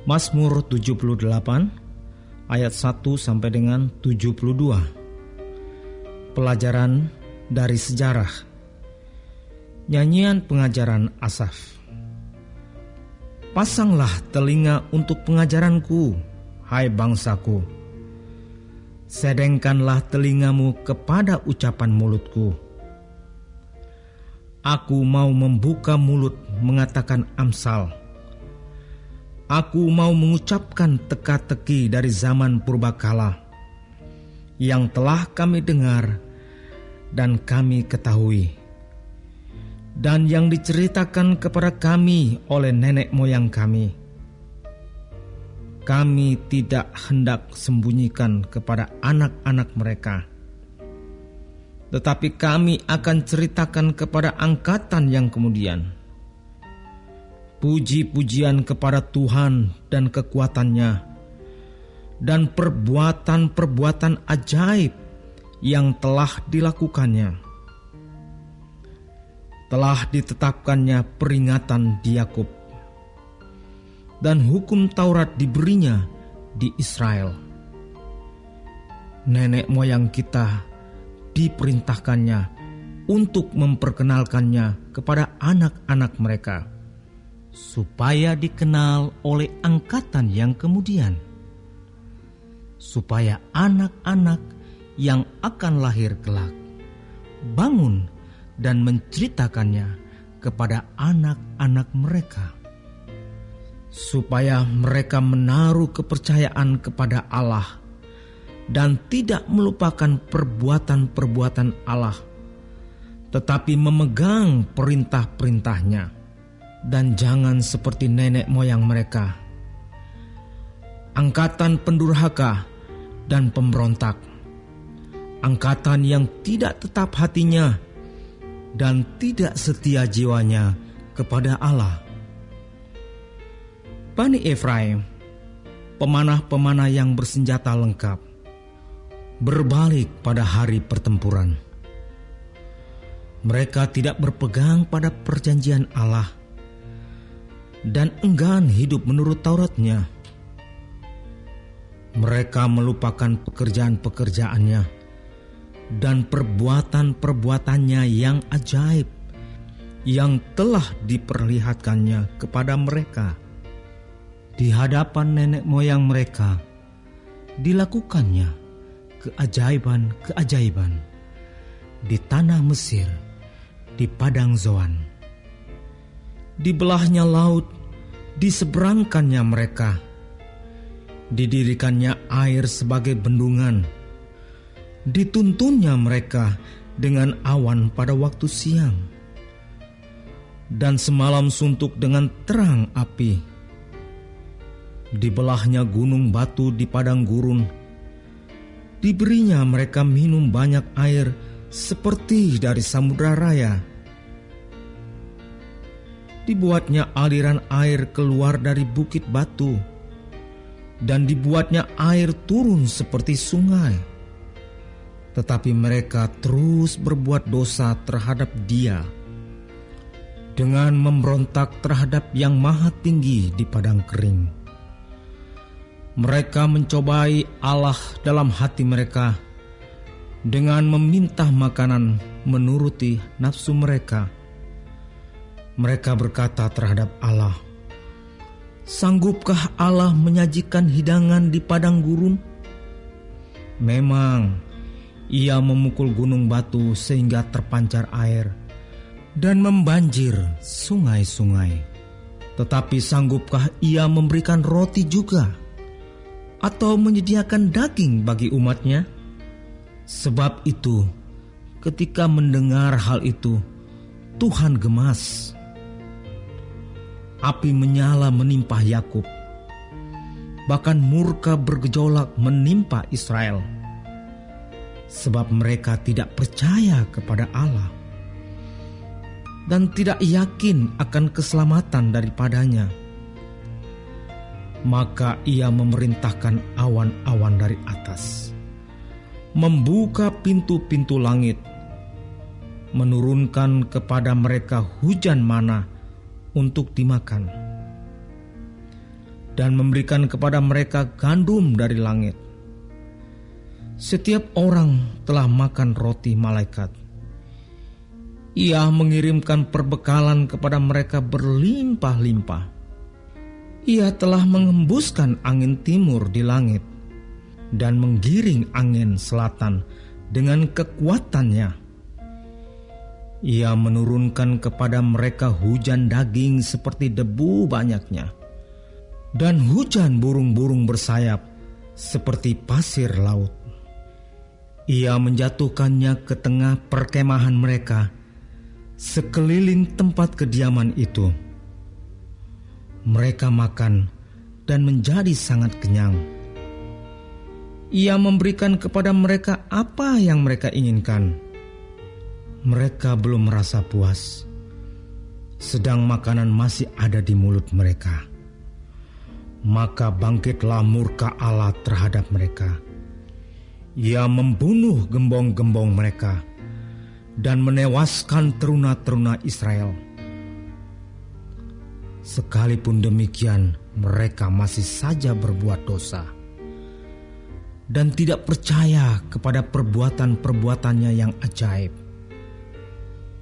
Mazmur 78 ayat 1 sampai dengan 72. Pelajaran dari sejarah. Nyanyian pengajaran Asaf. Pasanglah telinga untuk pengajaranku, hai bangsaku. Sedengkanlah telingamu kepada ucapan mulutku. Aku mau membuka mulut mengatakan amsal. Aku mau mengucapkan teka-teki dari zaman purbakala yang telah kami dengar dan kami ketahui, dan yang diceritakan kepada kami oleh nenek moyang kami. Kami tidak hendak sembunyikan kepada anak-anak mereka, tetapi kami akan ceritakan kepada angkatan yang kemudian. Puji-pujian kepada Tuhan dan kekuatannya, dan perbuatan-perbuatan ajaib yang telah dilakukannya. Telah ditetapkannya peringatan di Yakub, dan hukum Taurat diberinya di Israel. Nenek moyang kita diperintahkannya untuk memperkenalkannya kepada anak-anak mereka, supaya dikenal oleh angkatan yang kemudian, supaya anak-anak yang akan lahir kelak bangun dan menceritakannya kepada anak-anak mereka, supaya mereka menaruh kepercayaan kepada Allah dan tidak melupakan perbuatan-perbuatan Allah, tetapi memegang perintah-perintahnya. Dan jangan seperti nenek moyang mereka, angkatan pendurhaka dan pemberontak, angkatan yang tidak tetap hatinya dan tidak setia jiwanya kepada Allah. Bani Efraim, pemanah-pemanah yang bersenjata lengkap, berbalik pada hari pertempuran. Mereka tidak berpegang pada perjanjian Allah dan enggan hidup menurut Tauratnya. Mereka melupakan pekerjaan-pekerjaannya dan perbuatan-perbuatannya yang ajaib yang telah diperlihatkannya kepada mereka. Di hadapan nenek moyang mereka dilakukannya keajaiban-keajaiban di tanah Mesir, di padang Zoan. Dibelahnya laut, diseberangkannya mereka, didirikannya air sebagai bendungan, dituntunnya mereka dengan awan pada waktu siang, dan semalam suntuk dengan terang api. Dibelahnya gunung batu di padang gurun, diberinya mereka minum banyak air seperti dari samudra raya. Dibuatnya aliran air keluar dari bukit batu, dan dibuatnya air turun seperti sungai. Tetapi mereka terus berbuat dosa terhadap Dia, dengan memberontak terhadap Yang Maha Tinggi di padang kering. Mereka mencobai Allah dalam hati mereka, dengan meminta makanan menuruti nafsu mereka. Mereka berkata terhadap Allah, "Sanggupkah Allah menyajikan hidangan di padang gurun?" Memang Ia memukul gunung batu sehingga terpancar air dan membanjir sungai-sungai. Tetapi sanggupkah Ia memberikan roti juga, atau menyediakan daging bagi umatnya? Sebab itu, ketika mendengar hal itu, Tuhan gemas. Api menyala menimpa Yakub, bahkan murka bergejolak menimpa Israel, sebab mereka tidak percaya kepada Allah dan tidak yakin akan keselamatan daripadanya. Maka Ia memerintahkan awan-awan dari atas, membuka pintu-pintu langit, menurunkan kepada mereka hujan mana untuk dimakan. dan memberikan kepada mereka gandum dari langit. Setiap orang telah makan roti malaikat. Ia mengirimkan perbekalan kepada mereka berlimpah-limpah. Ia telah mengembuskan angin timur di langit dan menggiring angin selatan dengan kekuatannya. Ia menurunkan kepada mereka hujan daging seperti debu banyaknya, dan hujan burung-burung bersayap seperti pasir laut. Ia menjatuhkannya ke tengah perkemahan mereka, sekeliling tempat kediaman itu. Mereka makan dan menjadi sangat kenyang. Ia memberikan kepada mereka apa yang mereka inginkan. Mereka belum merasa puas, sedang makanan masih ada di mulut mereka. Maka bangkitlah murka Allah terhadap mereka. Ia membunuh gembong-gembong mereka dan menewaskan teruna-teruna Israel. Sekalipun demikian, mereka masih saja berbuat dosa dan tidak percaya kepada perbuatan-perbuatannya yang ajaib.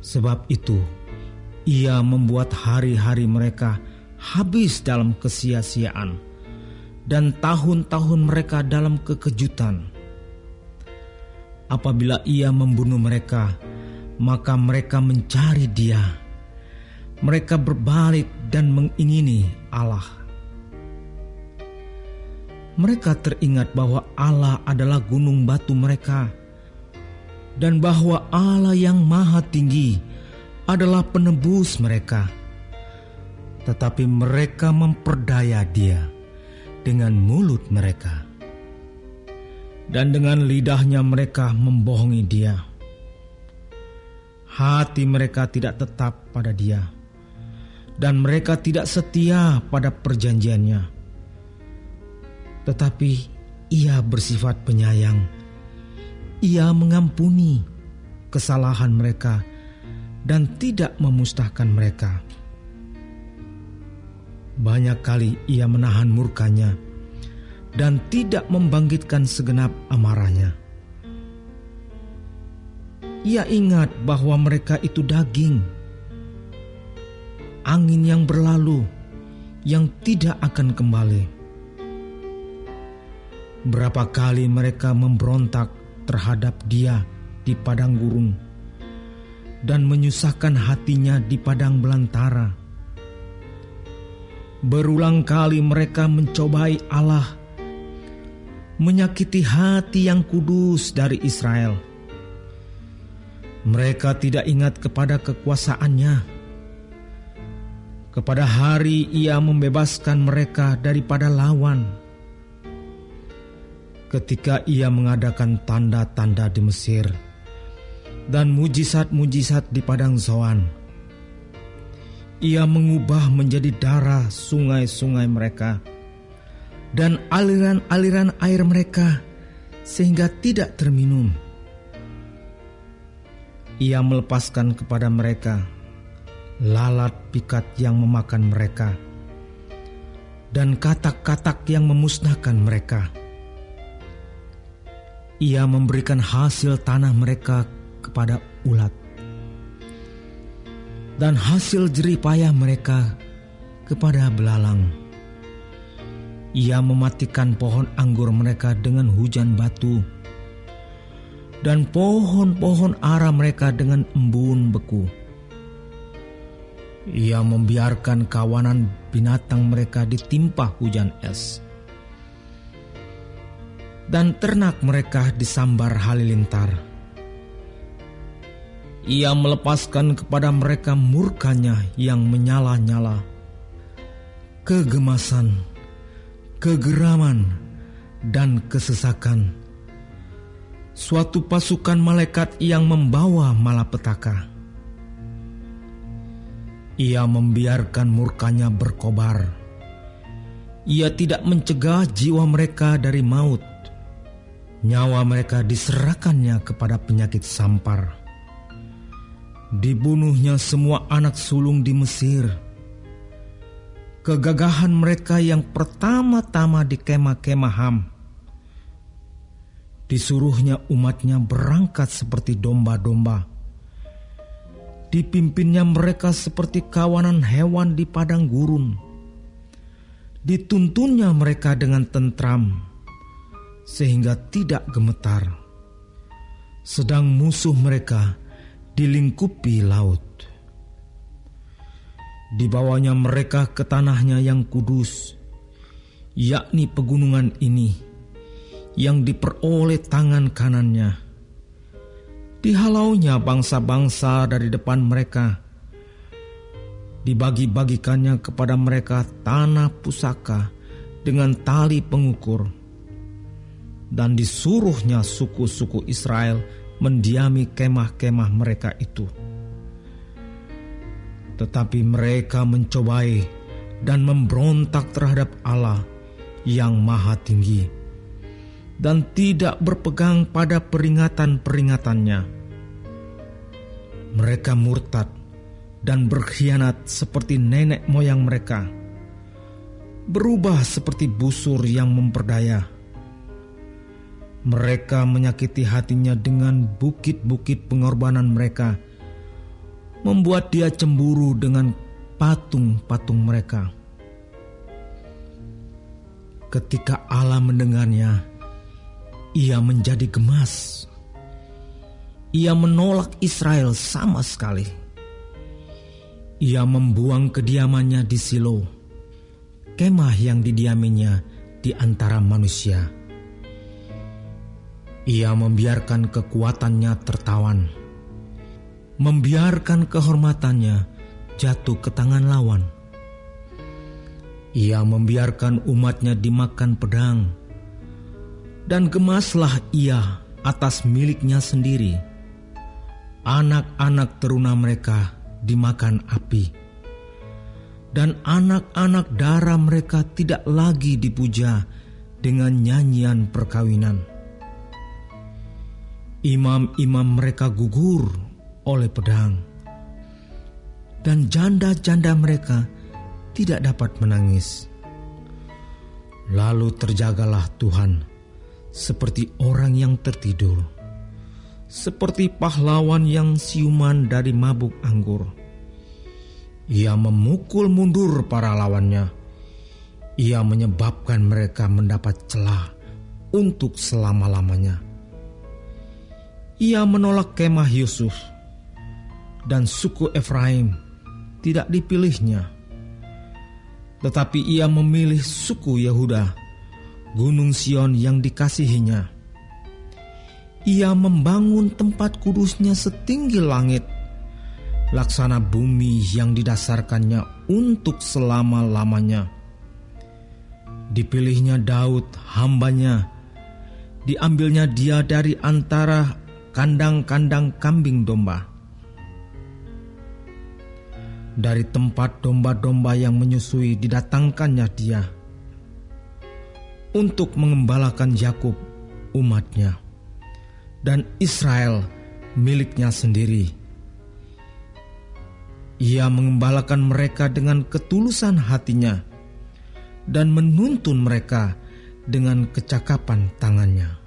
Sebab itu, ia membuat hari-hari mereka habis dalam kesia-siaan dan tahun-tahun mereka dalam kekejutan. Apabila ia membunuh mereka, maka mereka mencari dia. Mereka berbalik dan mengingini Allah. Mereka teringat bahwa Allah adalah gunung batu mereka, dan bahwa Allah yang Maha Tinggi adalah penebus mereka. Tetapi mereka memperdaya dia dengan mulut mereka, dan dengan lidahnya mereka membohongi dia. Hati mereka tidak tetap pada dia, dan mereka tidak setia pada perjanjiannya. Tetapi ia bersifat penyayang. Ia mengampuni kesalahan mereka dan tidak memusnahkan mereka. Banyak kali ia menahan murkanya dan tidak membangkitkan segenap amarahnya. Ia ingat bahwa mereka itu daging, angin yang berlalu, yang tidak akan kembali. Berapa kali mereka memberontak terhadap dia di padang gurun dan menyusahkan hatinya di padang belantara. Berulang kali mereka mencobai Allah, menyakiti hati yang kudus dari Israel. Mereka tidak ingat kepada kekuasaannya, kepada hari ia membebaskan mereka daripada lawan, ketika ia mengadakan tanda-tanda di Mesir dan mujizat-mujizat di padang Zoan. Ia mengubah menjadi darah sungai-sungai mereka dan aliran-aliran air mereka sehingga tidak terminum. Ia melepaskan kepada mereka lalat pikat yang memakan mereka dan katak-katak yang memusnahkan mereka. Ia memberikan hasil tanah mereka kepada ulat dan hasil jerih payah mereka kepada belalang. Ia mematikan pohon anggur mereka dengan hujan batu, dan pohon-pohon ara mereka dengan embun beku. Ia membiarkan kawanan binatang mereka ditimpa hujan es, dan ternak mereka disambar halilintar. Ia melepaskan kepada mereka murkanya yang menyala-nyala, kegemasan, kegeraman, dan kesesakan. Suatu pasukan malaikat yang membawa malapetaka. Ia membiarkan murkanya berkobar. Ia tidak mencegah jiwa mereka dari maut. Nyawa mereka diserahkannya kepada penyakit sampar. Dibunuhnya semua anak sulung di Mesir. kegagahan mereka yang pertama-tama di kemah-kemah Ham. Disuruhnya umatnya berangkat seperti domba-domba. Dipimpinnya mereka seperti kawanan hewan di padang gurun. Dituntunnya mereka dengan tentram, sehingga tidak gemetar. Sedang musuh mereka dilingkupi laut. Dibawanya mereka ke tanahnya yang kudus, yakni pegunungan ini, yang diperoleh tangan kanannya. Dihalaunya bangsa-bangsa dari depan mereka. Dibagi-bagikannya kepada mereka tanah pusaka dengan tali pengukur. Dan disuruhnya suku-suku Israel mendiami kemah-kemah mereka itu. Tetapi mereka mencobai dan memberontak terhadap Allah yang Maha Tinggi, dan tidak berpegang pada peringatan-peringatannya. Mereka murtad dan berkhianat seperti nenek moyang mereka, berubah seperti busur yang memperdaya. Mereka menyakiti hatinya dengan bukit-bukit pengorbanan mereka, membuat dia cemburu dengan patung-patung mereka. Ketika Allah mendengarnya, ia menjadi gemas. Ia menolak Israel sama sekali. Ia membuang kediamannya di Silo, kemah yang didiaminya di antara manusia. Ia membiarkan kekuatannya tertawan, membiarkan kehormatannya jatuh ke tangan lawan. Ia membiarkan umatnya dimakan pedang, dan gemaslah ia atas miliknya sendiri. Anak-anak teruna mereka dimakan api, dan anak-anak dara mereka tidak lagi dipuja dengan nyanyian perkawinan. Imam-imam mereka gugur oleh pedang, dan janda-janda mereka tidak dapat menangis. Lalu terjagalah Tuhan seperti orang yang tertidur, seperti pahlawan yang siuman dari mabuk anggur. Ia memukul mundur para lawannya. Ia menyebabkan mereka mendapat celah untuk selama-lamanya. Ia menolak kemah Yusuf, dan suku Efraim tidak dipilihnya. Tetapi ia memilih suku Yehuda, gunung Sion yang dikasihinya. Ia membangun tempat kudusnya setinggi langit, laksana bumi yang didasarkannya untuk selama-lamanya. Dipilihnya Daud hambanya, diambilnya dia dari antara kandang-kandang kambing domba. Dari tempat domba-domba yang menyusui didatangkannya dia, untuk mengembalakan Yakub umatnya, dan Israel miliknya sendiri. Ia mengembalakan mereka dengan ketulusan hatinya, dan menuntun mereka dengan kecakapan tangannya.